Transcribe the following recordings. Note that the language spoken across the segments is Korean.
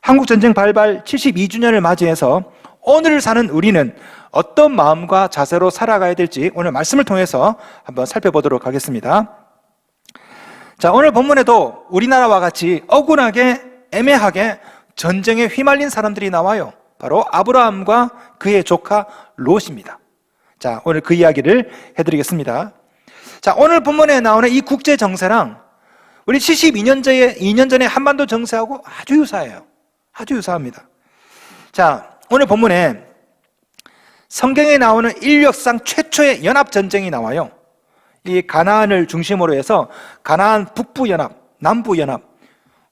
한국전쟁 발발 72주년을 맞이해서 오늘 사는 우리는 어떤 마음과 자세로 살아가야 될지 오늘 말씀을 통해서 한번 살펴보도록 하겠습니다. 자, 오늘 본문에도 우리나라와 같이 억울하게 애매하게 전쟁에 휘말린 사람들이 나와요. 바로 아브라함과 그의 조카 롯입니다. 자, 오늘 그 이야기를 해드리겠습니다. 자, 오늘 본문에 나오는 이 국제 정세랑 우리 2년 전에 한반도 정세하고 아주 유사해요. 아주 유사합니다. 자, 오늘 본문에 성경에 나오는 인류 역사상 최초의 연합전쟁이 나와요. 이 가나안을 중심으로 해서 가나안 북부연합, 남부연합.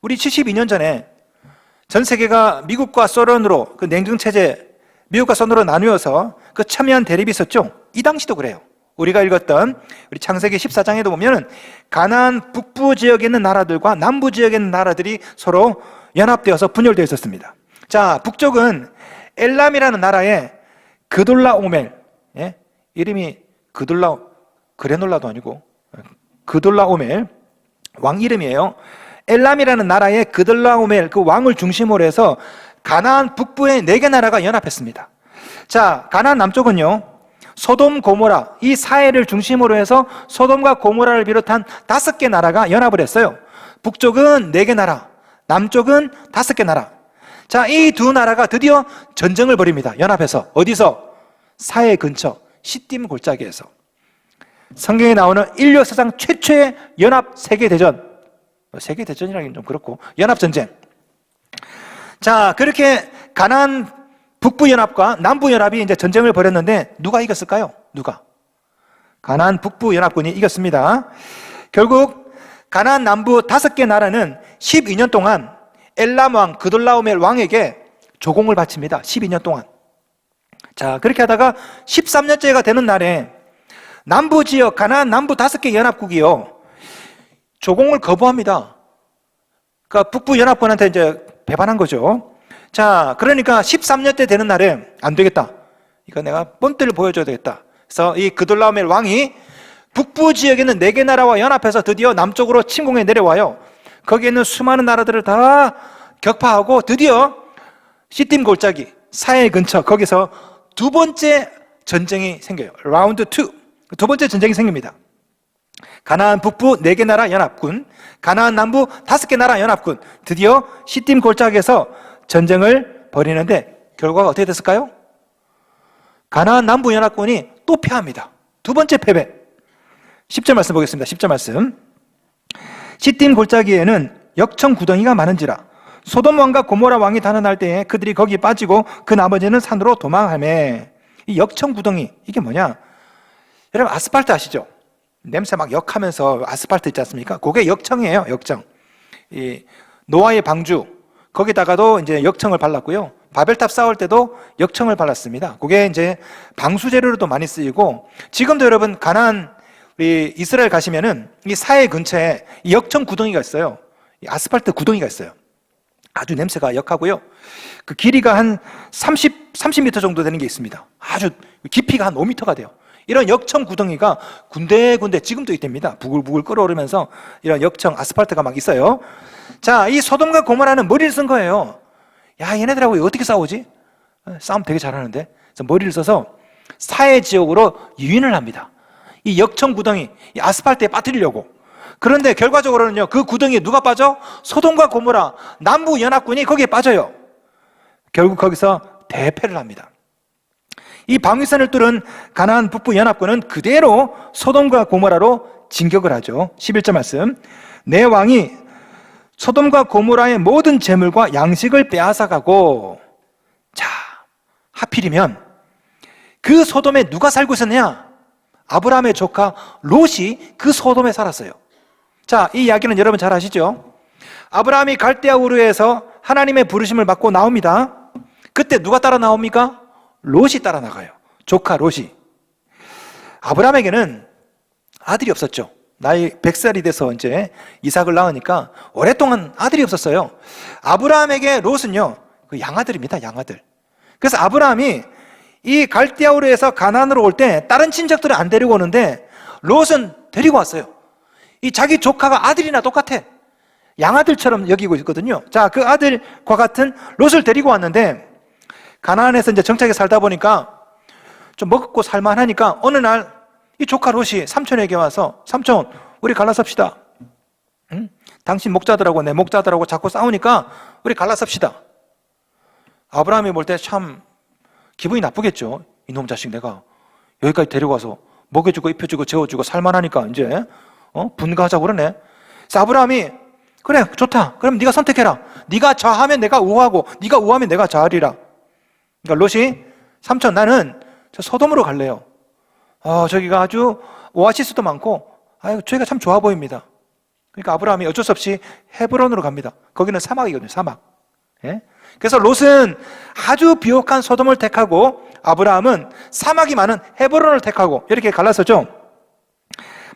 우리 72년 전에 전 세계가 미국과 소련으로 그 냉전체제, 미국과 소련으로 나누어서 그 첨예한 대립이 있었죠. 이 당시도 그래요. 우리가 읽었던 우리 창세기 14장에도 보면은 가나안 북부 지역에 있는 나라들과 남부 지역에 있는 나라들이 서로 연합되어서 분열되어 있었습니다. 자, 북쪽은 엘람이라는 나라의 그돌라오멜, 예? 이름이 그레놀라도 아니고 그돌라오멜 왕 이름이에요. 엘람이라는 나라의 그돌라오멜 그 왕을 중심으로 해서 가나안 북부의 4개 나라가 연합했습니다. 자, 가나안 남쪽은요, 소돔, 고모라 이 사해를 중심으로 해서 소돔과 고모라를 비롯한 5개 나라가 연합을 했어요. 북쪽은 4개 나라, 남쪽은 5개 나라. 자, 이 두 나라가 드디어 전쟁을 벌입니다. 연합해서. 어디서? 사해 근처 시딤 골짜기에서. 성경에 나오는 인류 역사상 최초의 연합 세계대전. 세계대전이라기는 좀 그렇고 연합전쟁. 자, 그렇게 가나안 북부연합과 남부연합이 이제 전쟁을 벌였는데 누가 이겼을까요? 누가? 가나안 북부연합군이 이겼습니다. 결국 가나안 남부 5개 나라는 12년 동안 엘람 왕, 그돌라오멜 왕에게 조공을 바칩니다. 12년 동안. 자, 그렇게 하다가 13년째가 되는 날에 남부 지역, 가나안 남부 5개 연합국이요, 조공을 거부합니다. 그러니까 북부 연합군한테 이제 배반한 거죠. 자, 그러니까 13년째 되는 날에 안 되겠다. 이거 내가 본때를 보여줘야 되겠다. 그래서 이 그돌라오멜 왕이 북부 지역에 있는 4개 나라와 연합해서 드디어 남쪽으로 침공해 내려와요. 거기에 있는 수많은 나라들을 다 격파하고 드디어 시딤 골짜기, 사해 근처 거기서 두 번째 전쟁이 생겨요. 라운드 2. 두 번째 전쟁이 생깁니다. 가나안 북부 4개 나라 연합군, 가나안 남부 5개 나라 연합군, 드디어 시딤 골짜기에서 전쟁을 벌이는데 결과가 어떻게 됐을까요? 가나안 남부 연합군이 또 패합니다. 두 번째 패배. 10절 말씀 보겠습니다. 10절 말씀. 시딤 골짜기에는 역청 구덩이가 많은지라 소돔 왕과 고모라 왕이 단언할 때에 그들이 거기 빠지고 그 나머지는 산으로 도망하매. 이 역청 구덩이, 이게 뭐냐? 여러분 아스팔트 아시죠? 냄새 막 역하면서 아스팔트 있지 않습니까? 그게 역청이에요. 역청. 이 노아의 방주, 거기다가도 이제 역청을 발랐고요. 바벨탑 쌓을 때도 역청을 발랐습니다. 그게 이제 방수 재료로도 많이 쓰이고, 지금도 여러분 가나안 우리 이스라엘 가시면은 이 사해 근처에 이 역청 구덩이가 있어요. 이 아스팔트 구덩이가 있어요. 아주 냄새가 역하고요. 그 길이가 한 30m 정도 되는 게 있습니다. 아주 깊이가 한 5m가 돼요. 이런 역청 구덩이가 군데군데 지금도 있답니다. 부글부글 끓어오르면서 이런 역청 아스팔트가 막 있어요. 자, 이 소돔과 고모라는 머리를 쓴 거예요. 야, 얘네들하고 어떻게 싸우지? 싸움 되게 잘하는데. 그래서 머리를 써서 사해 지역으로 유인을 합니다. 이 역청 구덩이, 이 아스팔트에 빠뜨리려고. 그런데 결과적으로는요, 그 구덩이에 누가 빠져? 소돔과 고모라 남부 연합군이 거기에 빠져요. 결국 거기서 대패를 합니다. 이 방위선을 뚫은 가나안 북부 연합군은 그대로 소돔과 고모라로 진격을 하죠. 11절 말씀. 내 왕이 소돔과 고모라의 모든 재물과 양식을 빼앗아가고. 자, 하필이면 그 소돔에 누가 살고 있었냐? 아브라함의 조카 롯이 그 소돔에 살았어요. 자, 이 이야기는 여러분 잘 아시죠? 아브라함이 갈대아 우르에서 하나님의 부르심을 받고 나옵니다. 그때 누가 따라 나옵니까? 롯이 따라 나가요. 조카 롯이. 아브라함에게는 아들이 없었죠. 나이 100살이 돼서 이제 이삭을 낳으니까 오랫동안 아들이 없었어요. 아브라함에게 롯은요, 그 양아들입니다. 양아들. 그래서 아브라함이 이 갈대아우르에서 가나안으로 올 때 다른 친척들은 안 데리고 오는데 롯은 데리고 왔어요. 이 자기 조카가 아들이나 똑같아. 양아들처럼 여기고 있거든요. 자, 그 아들과 같은 롯을 데리고 왔는데 가나안에서 이제 정착해 살다 보니까 좀 먹고 살만하니까 어느 날 이 조카 롯이 삼촌에게 와서 삼촌, 우리 갈라섭시다. 응? 당신 목자들하고 내 목자들하고 자꾸 싸우니까 우리 갈라섭시다. 아브라함이 볼 때 참 기분이 나쁘겠죠. 이놈 자식 내가 여기까지 데리고 와서 먹여주고 입혀주고 재워주고 살만하니까 이제 분가하자고 그러네. 그래서 아브라함이 그래 좋다. 그럼 네가 선택해라. 네가 좌하면 내가 우하고 네가 우하면 내가 좌하리라. 그러니까 롯이 삼촌 나는 저 소돔으로 갈래요. 저기가 아주 오아시스도 많고 저기가 참 좋아 보입니다. 그러니까 아브라함이 어쩔 수 없이 헤브론으로 갑니다. 거기는 사막이거든요. 사막. 예? 그래서 롯은 아주 비옥한 소돔을 택하고 아브라함은 사막이 많은 헤브론을 택하고 이렇게 갈라서죠.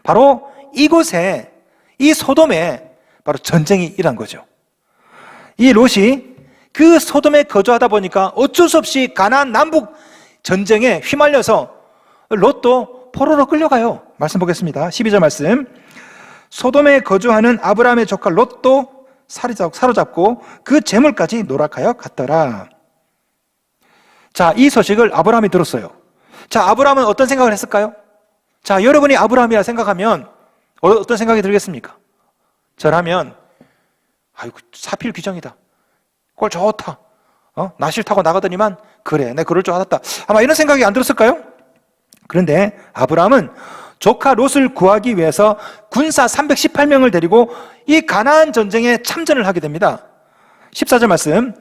바로 이곳에 이 소돔에 바로 전쟁이 일어난 거죠. 이 롯이 그 소돔에 거주하다 보니까 어쩔 수 없이 가나안 남북 전쟁에 휘말려서 롯도 포로로 끌려가요. 말씀 보겠습니다. 12절 말씀. 소돔에 거주하는 아브라함의 조카 롯도 사로잡고 그 재물까지 노락하여 갔더라. 자, 이 소식을 아브라함이 들었어요. 자, 아브라함은 어떤 생각을 했을까요? 자, 여러분이 아브라함이라 생각하면 어떤 생각이 들겠습니까? 저라면 아이고 사필 귀정이다. 꼴 좋다. 나실 타고 나가더니만 그래 내 그럴 줄 알았다. 아마 이런 생각이 안 들었을까요? 그런데 아브라함은 조카 롯을 구하기 위해서 군사 318명을 데리고 이 가나안 전쟁에 참전을 하게 됩니다. 14절 말씀.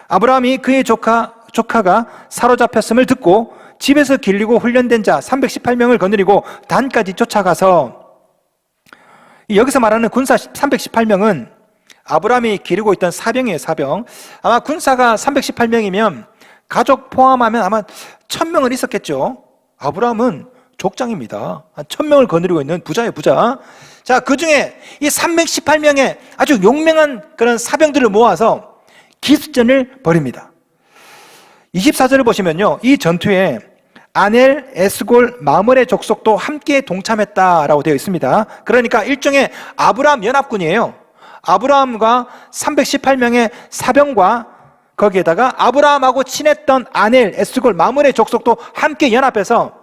아브라함이 그의 조카가 사로잡혔음을 듣고 집에서 길리고 훈련된 자 318명을 거느리고 단까지 쫓아가서, 여기서 말하는 군사 318명은 아브라함이 기르고 있던 사병이에요. 사병. 아마 군사가 318명이면 가족 포함하면 아마 1000명은 있었겠죠. 아브라함은 족장입니다. 한 1000명을 거느리고 있는 부자예요, 부자. 자, 그 중에 이 318명의 아주 용맹한 그런 사병들을 모아서 기습전을 벌입니다. 24절을 보시면요, 이 전투에 아넬, 에스골, 마므레 족속도 함께 동참했다라고 되어 있습니다. 그러니까 일종의 아브라함 연합군이에요. 아브라함과 318명의 사병과 거기에다가 아브라함하고 친했던 아넬, 에스골, 마므레 족속도 함께 연합해서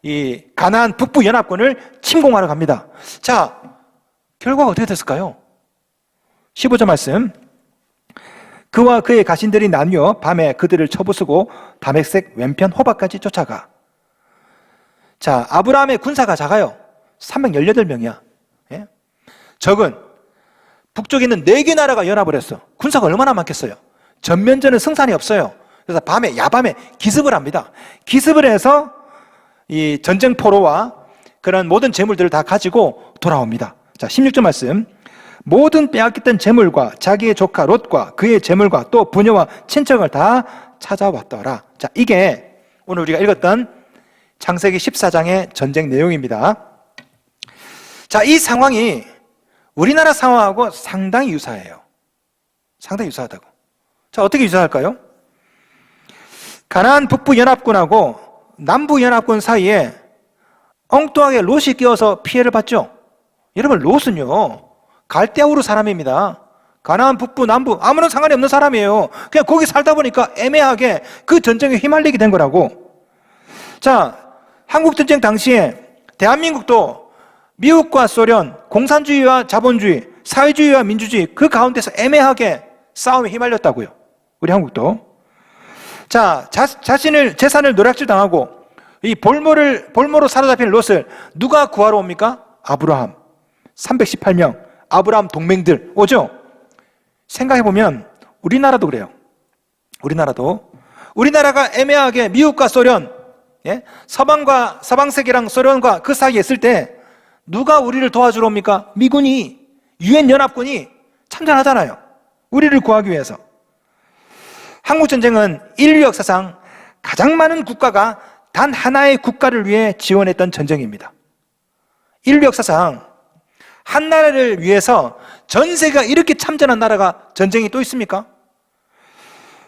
이 가나안 북부 연합군을 침공하러 갑니다. 자, 결과가 어떻게 됐을까요? 15절 말씀. 그와 그의 가신들이 나뉘어 밤에 그들을 쳐부수고 다메섹 왼편 호바까지 쫓아가. 자, 아브라함의 군사가 작아요. 318명이야. 예? 적은 북쪽에 있는 4개 나라가 연합을 했어. 군사가 얼마나 많겠어요? 전면전은 승산이 없어요. 그래서 밤에, 야밤에 기습을 합니다. 기습을 해서 이 전쟁 포로와 그런 모든 재물들을 다 가지고 돌아옵니다. 자, 16절 말씀. 모든 빼앗겼던 재물과 자기의 조카 롯과 그의 재물과 또 부녀와 친척을 다 찾아왔더라. 자, 이게 오늘 우리가 읽었던 창세기 14장의 전쟁 내용입니다. 자, 이 상황이 우리나라 상황하고 상당히 유사해요. 상당히 유사하다고. 자, 어떻게 유사할까요? 가나안 북부 연합군하고 남부 연합군 사이에 엉뚱하게 롯이 끼어서 피해를 봤죠. 여러분, 롯은요 갈대아우르 사람입니다. 가나안 북부 남부 아무런 상관이 없는 사람이에요. 그냥 거기 살다 보니까 애매하게 그 전쟁에 휘말리게 된 거라고. 자, 한국전쟁 당시에 대한민국도 미국과 소련, 공산주의와 자본주의, 사회주의와 민주주의 그 가운데서 애매하게 싸움에 휘말렸다고요. 우리 한국도. 자, 자신을 재산을 노략질 당하고 이 볼모로 사로잡힌 롯을 누가 구하러 옵니까? 아브라함. 318명 아브라함 동맹들 오죠. 생각해보면 우리나라도 그래요. 우리나라가 애매하게 미국과 소련, 서방 세계랑 소련과 그 사이에 있을 때 누가 우리를 도와주러 옵니까? 미군이, 유엔 연합군이 참전하잖아요. 우리를 구하기 위해서. 한국전쟁은 인류 역사상 가장 많은 국가가 단 하나의 국가를 위해 지원했던 전쟁입니다. 인류 역사상 한 나라를 위해서 전 세계가 이렇게 참전한 나라가 전쟁이 또 있습니까?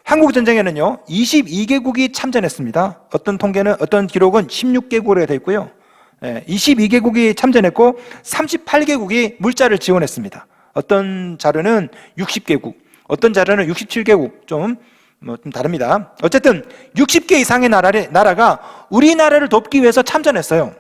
한국전쟁에는요 22개국이 참전했습니다. 어떤 기록은 16개국으로 되어 있고요, 22개국이 참전했고 38개국이 물자를 지원했습니다. 어떤 자료는 60개국, 어떤 자료는 67개국, 좀 다릅니다. 어쨌든 60개 이상의 나라가 우리나라를 돕기 위해서 참전했어요.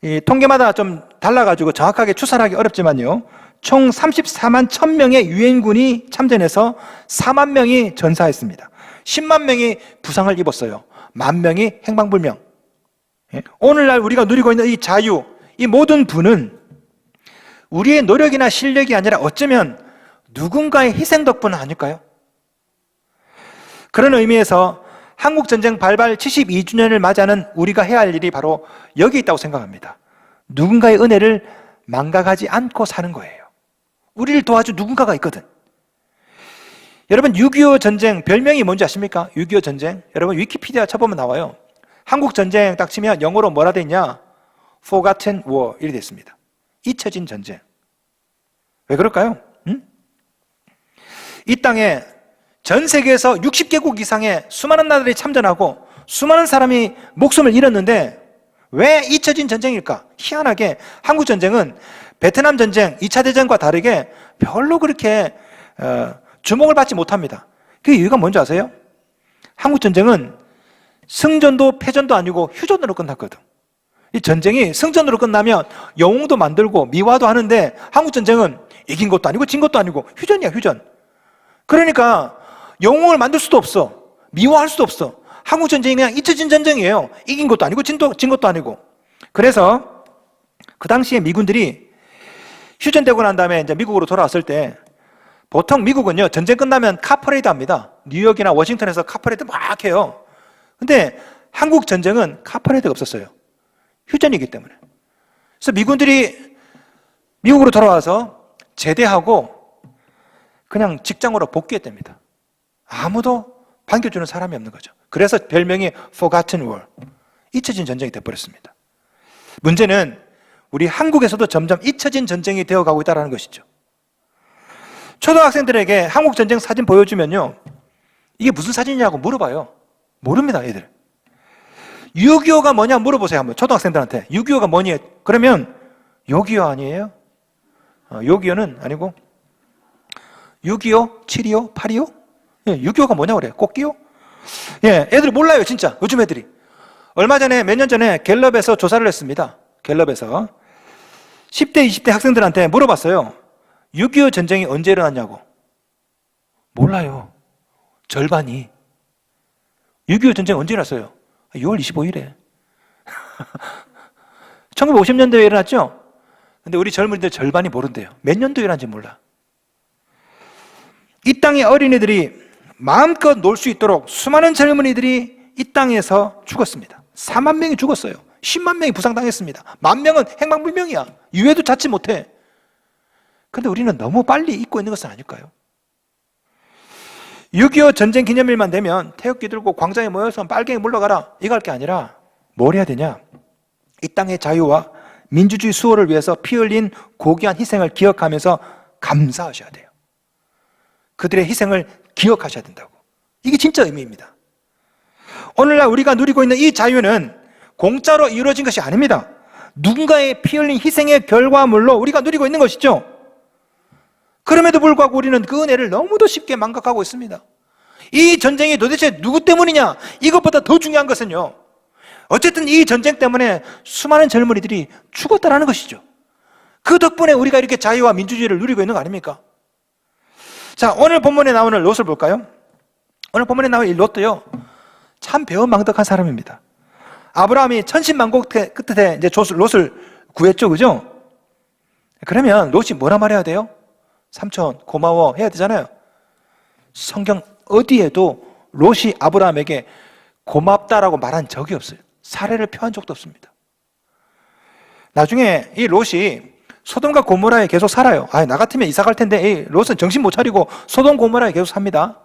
이 통계마다 좀 달라가지고 정확하게 추산하기 어렵지만요, 총 34만 1000명의 유엔군이 참전해서 4만 명이 전사했습니다. 10만 명이 부상을 입었어요. 10,000명이 행방불명. 오늘날 우리가 누리고 있는 이 자유, 이 모든 부는 우리의 노력이나 실력이 아니라 어쩌면 누군가의 희생 덕분 아닐까요? 그런 의미에서 한국전쟁 발발 72주년을 맞이하는 우리가 해야 할 일이 바로 여기 있다고 생각합니다. 누군가의 은혜를 망각하지 않고 사는 거예요. 우리를 도와줄 누군가가 있거든. 여러분, 6.25 전쟁 별명이 뭔지 아십니까? 6.25 전쟁. 여러분, 위키피디아 쳐보면 나와요. 한국 전쟁 딱 치면 영어로 뭐라 돼 있냐? Forgotten War 이렇게 돼 있습니다. 잊혀진 전쟁. 왜 그럴까요? 이 땅에 전 세계에서 60개국 이상의 수많은 나라들이 참전하고 수많은 사람이 목숨을 잃었는데 왜 잊혀진 전쟁일까? 희한하게 한국 전쟁은 베트남 전쟁, 2차 대전과 다르게 별로 그렇게 주목을 받지 못합니다. 그 이유가 뭔지 아세요? 한국 전쟁은 승전도 패전도 아니고 휴전으로 끝났거든. 이 전쟁이 승전으로 끝나면 영웅도 만들고 미화도 하는데 한국 전쟁은 이긴 것도 아니고 진 것도 아니고 휴전이야, 휴전. 그러니까 영웅을 만들 수도 없어. 미화할 수도 없어. 한국 전쟁이 그냥 잊혀진 전쟁이에요. 이긴 것도 아니고 진 것도 아니고. 그래서 그 당시에 미군들이 휴전되고 난 다음에 이제 미국으로 돌아왔을 때 보통 미국은요, 전쟁 끝나면 카퍼레이드 합니다. 뉴욕이나 워싱턴에서 카퍼레이드 막 해요. 근데 한국 전쟁은 카퍼레이드가 없었어요. 휴전이기 때문에. 그래서 미군들이 미국으로 돌아와서 제대하고 그냥 직장으로 복귀했답니다. 아무도 반겨주는 사람이 없는 거죠. 그래서 별명이 Forgotten War, 잊혀진 전쟁이 되어버렸습니다. 문제는 우리 한국에서도 점점 잊혀진 전쟁이 되어가고 있다는 것이죠. 초등학생들에게 한국 전쟁 사진 보여주면요, 이게 무슨 사진이냐고 물어봐요. 모릅니다, 애들. 6.25가 뭐냐 물어보세요, 한번 초등학생들한테. 6.25가 뭐니? 그러면 6.25 아니에요? 6.25는 아니고 6.25, 7.25, 8.25? 6.25가 뭐냐 그래요? 꽃기요? 예, 애들 몰라요, 진짜. 요즘 애들이. 얼마 전에, 몇 년 전에 갤럽에서 조사를 했습니다. 갤럽에서 10대, 20대 학생들한테 물어봤어요. 6.25 전쟁이 언제 일어났냐고. 몰라요. 절반이. 6.25 전쟁 언제 일어났어요? 6월 25일에. 1950년도에 일어났죠? 근데 우리 젊은이들 절반이 모른대요. 몇 년도에 일어났는지 몰라. 이 땅의 어린이들이 마음껏 놀 수 있도록 수많은 젊은이들이 이 땅에서 죽었습니다. 4만 명이 죽었어요. 10만 명이 부상당했습니다. 10,000명은 행방불명이야. 유해도 찾지 못해. 근데 우리는 너무 빨리 잊고 있는 것은 아닐까요? 6.25 전쟁 기념일만 되면 태극기 들고 광장에 모여서 빨갱이 물러가라, 이거 할 게 아니라 뭘 해야 되냐? 이 땅의 자유와 민주주의 수호를 위해서 피 흘린 고귀한 희생을 기억하면서 감사하셔야 돼요. 그들의 희생을 기억하셔야 된다고. 이게 진짜 의미입니다. 오늘날 우리가 누리고 있는 이 자유는 공짜로 이루어진 것이 아닙니다. 누군가의 피 흘린 희생의 결과물로 우리가 누리고 있는 것이죠. 그럼에도 불구하고 우리는 그 은혜를 너무도 쉽게 망각하고 있습니다. 이 전쟁이 도대체 누구 때문이냐? 이것보다 더 중요한 것은요, 어쨌든 이 전쟁 때문에 수많은 젊은이들이 죽었다는 것이죠. 그 덕분에 우리가 이렇게 자유와 민주주의를 누리고 있는 거 아닙니까? 자, 오늘 본문에 나오는 롯을 볼까요? 오늘 본문에 나오는 이 롯도요, 참 배은망덕한 사람입니다. 아브라함이 천신만고 끝에 이제 롯을 구했죠, 그죠? 그러면 롯이 뭐라 말해야 돼요? 삼촌 고마워 해야 되잖아요. 성경 어디에도 롯이 아브라함에게 고맙다라고 말한 적이 없어요. 사례를 표한 적도 없습니다. 나중에 이 롯이 소돔과 고모라에 계속 살아요. 나 같으면 이사 갈 텐데, 이 롯은 정신 못 차리고 소돔 고모라에 계속 삽니다.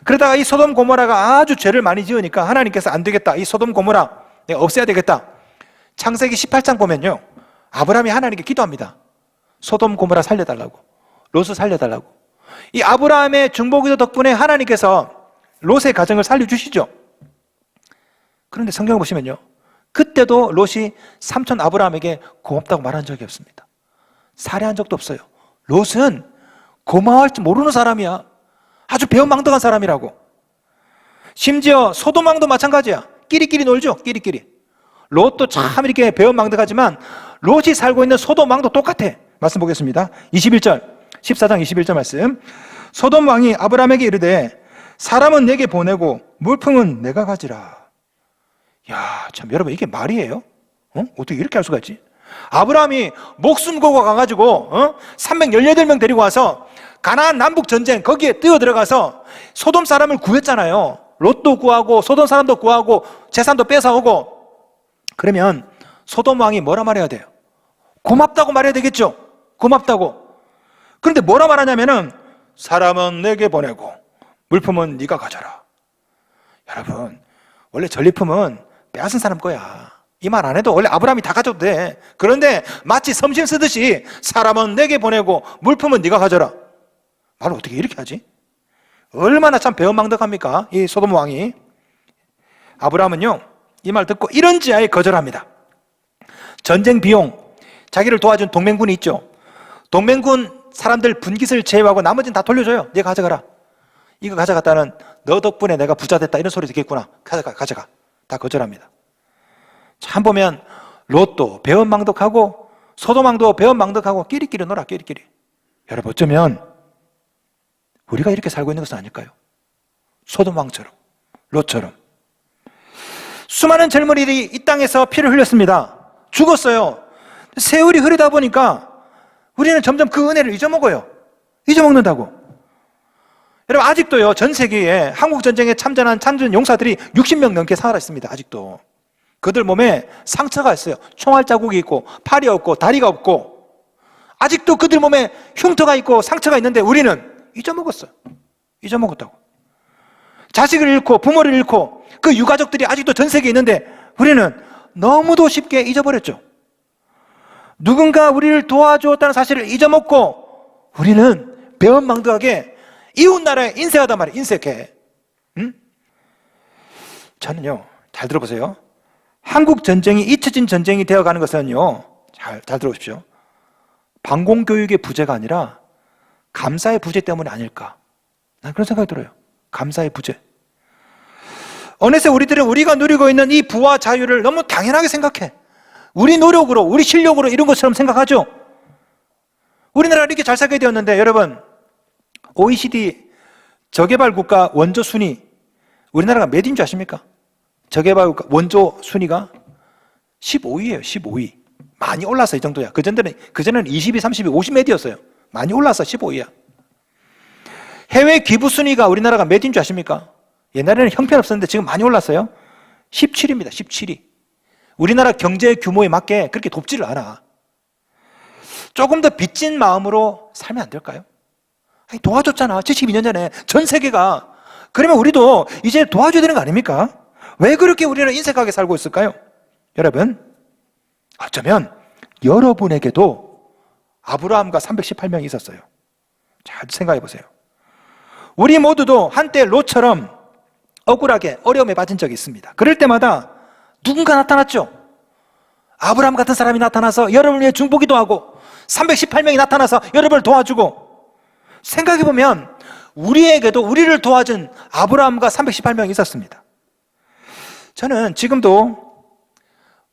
그러다가 이 소돔 고모라가 아주 죄를 많이 지으니까 하나님께서 안 되겠다, 이 소돔 고모라 내가 없애야 되겠다. 창세기 18장 보면요, 아브라함이 하나님께 기도합니다. 소돔 고모라 살려달라고, 롯을 살려달라고. 이 아브라함의 중보기도 덕분에 하나님께서 롯의 가정을 살려주시죠. 그런데 성경을 보시면요, 그때도 롯이 삼촌 아브라함에게 고맙다고 말한 적이 없습니다. 살해한 적도 없어요. 롯은 고마워할 줄 모르는 사람이야. 아주 배은망덕한 사람이라고. 심지어 소돔왕도 마찬가지야. 끼리끼리 놀죠. 끼리끼리. 롯도 참 이렇게 배은망덕하지만 롯이 살고 있는 소돔왕도 똑같아. 말씀 보겠습니다. 21절 14장 21절 말씀. 소돔왕이 아브라함에게 이르되 사람은 내게 보내고 물품은 내가 가지라. 야, 참 여러분 이게 말이에요? 어떻게 이렇게 할 수가 있지? 아브라함이 목숨 걸고 가가지고 318명 데리고 와서 가나안 남북 전쟁 거기에 뛰어 들어가서 소돔 사람을 구했잖아요. 롯도 구하고 소돔 사람도 구하고 재산도 뺏어오고. 그러면 소돔 왕이 뭐라 말해야 돼요? 고맙다고 말해야 되겠죠? 고맙다고. 그런데 뭐라 말하냐면은 사람은 내게 보내고 물품은 네가 가져라. 여러분 원래 전리품은 빼앗은 사람 거야. 이 말 안 해도 원래 아브라함이 다 가져도 돼. 그런데 마치 섬심 쓰듯이 사람은 내게 보내고 물품은 네가 가져라. 말을 어떻게 이렇게 하지? 얼마나 참 배은망덕합니까? 이 소돔 왕이. 아브라함은요 이 말 듣고 이런지하에 거절합니다. 전쟁 비용, 자기를 도와준 동맹군이 있죠. 동맹군 사람들 분깃을 제외하고 나머지는 다 돌려줘요. 네가 가져가라. 이거 가져갔다는 너 덕분에 내가 부자 됐다 이런 소리 듣겠구나. 가져가. 다 거절합니다. 참 보면 롯도 배은망덕하고 소돔왕도 배은망덕하고 끼리끼리 놀아. 끼리끼리. 여러분 어쩌면 우리가 이렇게 살고 있는 것은 아닐까요? 소돔왕처럼, 롯처럼. 수많은 젊은이들이 이 땅에서 피를 흘렸습니다. 죽었어요. 세월이 흐르다 보니까 우리는 점점 그 은혜를 잊어먹어요. 잊어먹는다고. 여러분 아직도요 전 세계에 한국전쟁에 참전한 참전 용사들이 60명 넘게 살아있습니다. 아직도. 그들 몸에 상처가 있어요. 총알 자국이 있고 팔이 없고 다리가 없고 아직도 그들 몸에 흉터가 있고 상처가 있는데 우리는 잊어먹었어요. 잊어먹었다고. 자식을 잃고 부모를 잃고 그 유가족들이 아직도 전 세계에 있는데 우리는 너무도 쉽게 잊어버렸죠. 누군가 우리를 도와주었다는 사실을 잊어먹고 우리는 배은망덕하게 이웃 나라에 인색하단 말이에요. 인색해. 저는요 잘 들어보세요. 한국 전쟁이 잊혀진 전쟁이 되어가는 것은요 잘 들어보십시오. 방공교육의 부재가 아니라 감사의 부재 때문이 아닐까. 난 그런 생각이 들어요. 감사의 부재. 어느새 우리들은 우리가 누리고 있는 이 부와 자유를 너무 당연하게 생각해. 우리 노력으로 우리 실력으로 이런 것처럼 생각하죠. 우리나라가 이렇게 잘 살게 되었는데 여러분 OECD 저개발 국가 원조 순위 우리나라가 몇인 줄 아십니까? 저개발 국가 원조 순위가 15위예요. 15위. 많이 올라서 이 정도야. 그전에는 22, 32, 50 몇이었어요. 많이 올라서 15위야. 해외 기부 순위가 우리나라가 몇인 줄 아십니까? 옛날에는 형편없었는데 지금 많이 올랐어요. 17위입니다. 17위. 우리나라 경제 규모에 맞게 그렇게 돕지를 않아. 조금 더 빚진 마음으로 살면 안 될까요? 아니, 도와줬잖아. 72년 전에 전 세계가. 그러면 우리도 이제 도와줘야 되는 거 아닙니까? 왜 그렇게 우리는 인색하게 살고 있을까요? 여러분, 어쩌면 여러분에게도 아브라함과 318명이 있었어요. 잘 생각해 보세요. 우리 모두도 한때 롯처럼 억울하게 어려움에 빠진 적이 있습니다. 그럴 때마다 누군가 나타났죠. 아브라함 같은 사람이 나타나서 여러분을 위해 중보기도 하고 318명이 나타나서 여러분을 도와주고. 생각해 보면 우리에게도 우리를 도와준 아브라함과 318명이 있었습니다. 저는 지금도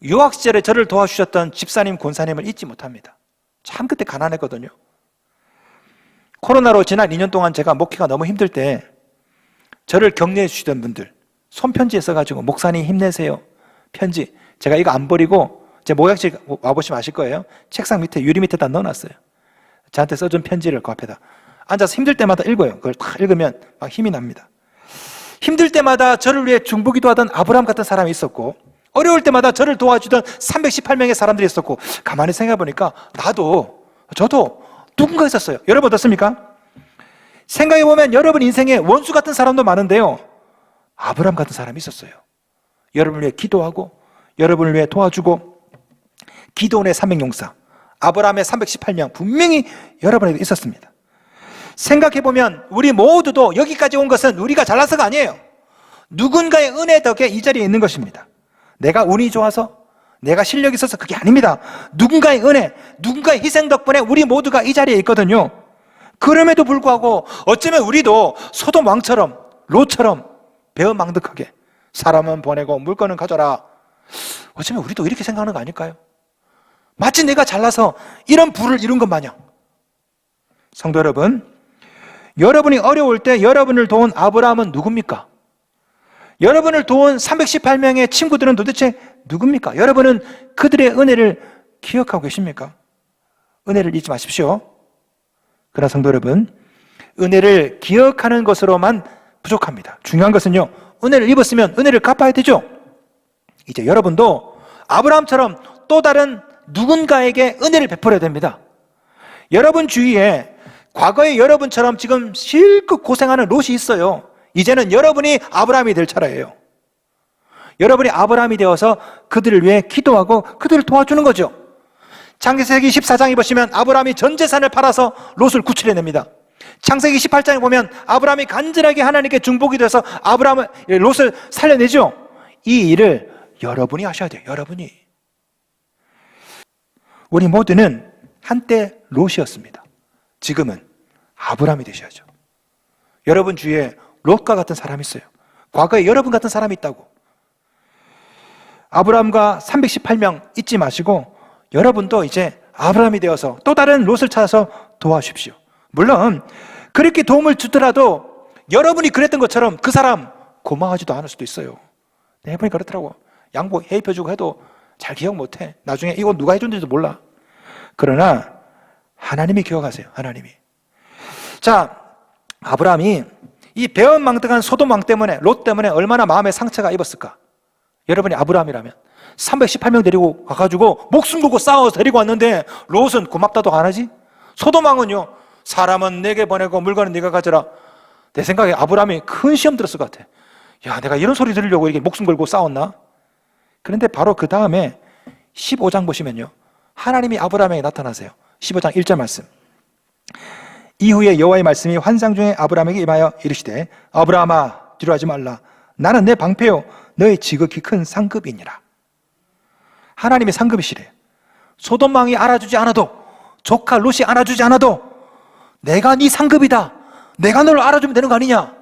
유학 시절에 저를 도와주셨던 집사님, 권사님을 잊지 못합니다. 참 그때 가난했거든요. 코로나로 지난 2년 동안 제가 목회가 너무 힘들 때 저를 격려해 주시던 분들 손편지에 써가지고 목사님 힘내세요. 편지. 제가 이거 안 버리고 제 목약실 와보시면 아실 거예요. 책상 밑에 유리 밑에다 넣어놨어요. 저한테 써준 편지를 그 앞에다 앉아서 힘들 때마다 읽어요. 그걸 다 읽으면 막 힘이 납니다. 힘들 때마다 저를 위해 중보기도 하던 아브라함 같은 사람이 있었고 어려울 때마다 저를 도와주던 318명의 사람들이 있었고 가만히 생각해보니까 저도 누군가 있었어요. 여러분 어떻습니까? 생각해보면 여러분 인생에 원수 같은 사람도 많은데요, 아브라함 같은 사람이 있었어요. 여러분을 위해 기도하고 여러분을 위해 도와주고 기도원의 300용사 아브라함의 318명 분명히 여러분에게 있었습니다. 생각해보면 우리 모두도 여기까지 온 것은 우리가 잘나서가 아니에요. 누군가의 은혜 덕에 이 자리에 있는 것입니다. 내가 운이 좋아서, 내가 실력이 있어서 그게 아닙니다. 누군가의 은혜, 누군가의 희생 덕분에 우리 모두가 이 자리에 있거든요. 그럼에도 불구하고 어쩌면 우리도 소돔 왕처럼, 롯처럼 배은망덕하게 사람은 보내고 물건은 가져라. 어쩌면 우리도 이렇게 생각하는 거 아닐까요? 마치 내가 잘나서 이런 부를 이룬 것 마냥. 성도 여러분, 여러분이 어려울 때 여러분을 도운 아브라함은 누굽니까? 여러분을 도운 318명의 친구들은 도대체 누굽니까? 여러분은 그들의 은혜를 기억하고 계십니까? 은혜를 잊지 마십시오. 그러나 성도 여러분, 은혜를 기억하는 것으로만 부족합니다. 중요한 것은요, 은혜를 입었으면 은혜를 갚아야 되죠. 이제 여러분도 아브라함처럼 또 다른 누군가에게 은혜를 베풀어야 됩니다. 여러분 주위에 과거에 여러분처럼 지금 실컷 고생하는 롯이 있어요. 이제는 여러분이 아브라함이 될 차례예요. 여러분이 아브라함이 되어서 그들을 위해 기도하고 그들을 도와주는 거죠. 창세기 14장에 보시면 아브라함이 전 재산을 팔아서 롯을 구출해냅니다. 창세기 18장에 보면 아브라함이 간절하게 하나님께 중복이 돼서 롯을 살려내죠. 이 일을 여러분이 하셔야 돼요. 여러분이. 우리 모두는 한때 롯이었습니다. 지금은 아브라함이 되셔야죠. 여러분 주위에 롯과 같은 사람이 있어요. 과거에 여러분 같은 사람이 있다고. 아브라함과 318명 잊지 마시고 여러분도 이제 아브라함이 되어서 또 다른 롯을 찾아서 도와주십시오. 물론 그렇게 도움을 주더라도 여러분이 그랬던 것처럼 그 사람 고마워하지도 않을 수도 있어요. 내 분이 그렇더라고. 양복 해입혀주고 해도 잘 기억 못해. 나중에 이거 누가 해줬는지도 몰라. 그러나 하나님이 기억하세요. 하나님이. 자, 아브라함이 이 배은망덕한 소돔 왕 때문에, 롯 때문에 얼마나 마음에 상처가 입었을까? 여러분이 아브라함이라면 318명 데리고 가가지고 목숨 걸고 싸워서 데리고 왔는데 롯은 고맙다도 안 하지? 소돔 왕은요, 사람은 내게 보내고 물건은 네가 가져라. 내 생각에 아브라함이 큰 시험 들었을 것 같아. 야, 내가 이런 소리 들으려고 이렇게 목숨 걸고 싸웠나? 그런데 바로 그 다음에 15장 보시면요, 하나님이 아브라함에게 나타나세요. 15장 1절 말씀. 이후에 여호와의 말씀이 환상 중에 아브라함에게 임하여 이르시되 아브라함아 두려워하지 말라. 나는 내 방패요 너의 지극히 큰 상급이니라. 하나님의 상급이시래요. 소돔 왕이 알아주지 않아도, 조카 롯이 알아주지 않아도 내가 네 상급이다. 내가 너를 알아주면 되는 거 아니냐.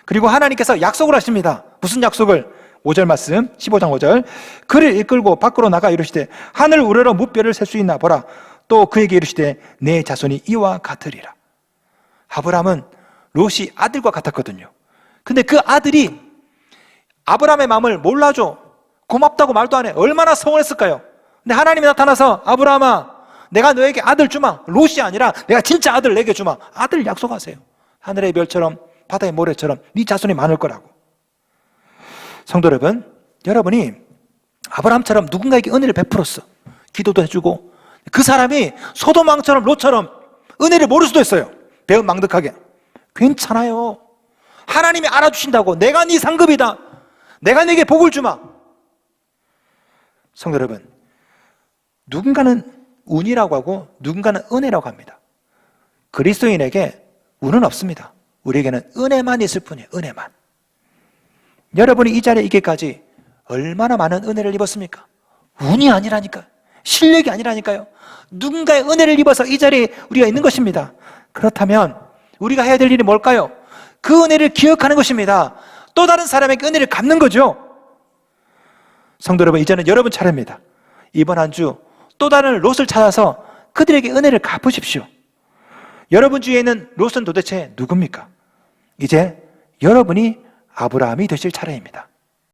그리고 하나님께서 약속을 하십니다. 무슨 약속을? 5절 말씀, 15장 5절. 그를 이끌고 밖으로 나가 이르시되 하늘 우러러 무뼈를 셀 수 있나 보라. 또 그에게 이르시되 내 자손이 이와 같으리라. 아브라함은 롯이 아들과 같았거든요. 근데 그 아들이 아브라함의 마음을 몰라줘. 고맙다고 말도 안 해. 얼마나 서운했을까요? 근데 하나님이 나타나서 아브라함아, 내가 너에게 아들 주마. 롯이 아니라 내가 진짜 아들 내게 주마. 아들 약속하세요. 하늘의 별처럼 바다의 모래처럼 네 자손이 많을 거라고. 성도 여러분, 여러분이 아브라함처럼 누군가에게 은혜를 베풀었어. 기도도 해주고. 그 사람이 소돔 왕처럼 롯처럼 은혜를 모를 수도 있어요. 배은망덕하게. 괜찮아요. 하나님이 알아주신다고. 내가 네 상급이다. 내가 네게 복을 주마. 성도 여러분, 누군가는 운이라고 하고 누군가는 은혜라고 합니다. 그리스도인에게 운은 없습니다. 우리에게는 은혜만 있을 뿐이에요. 은혜만. 여러분이 이 자리에 있기까지 얼마나 많은 은혜를 입었습니까? 운이 아니라니까요. 실력이 아니라니까요. 누군가의 은혜를 입어서 이 자리에 우리가 있는 것입니다. 그렇다면 우리가 해야 될 일이 뭘까요? 그 은혜를 기억하는 것입니다. 또 다른 사람에게 은혜를 갚는 거죠. 성도 여러분, 이제는 여러분 차례입니다. 이번 한 주 또 다른 롯을 찾아서 그들에게 은혜를 갚으십시오. 여러분 주위에 있는 롯은 도대체 누굽니까? 이제 여러분이 아브라함이 되실 차례입니다.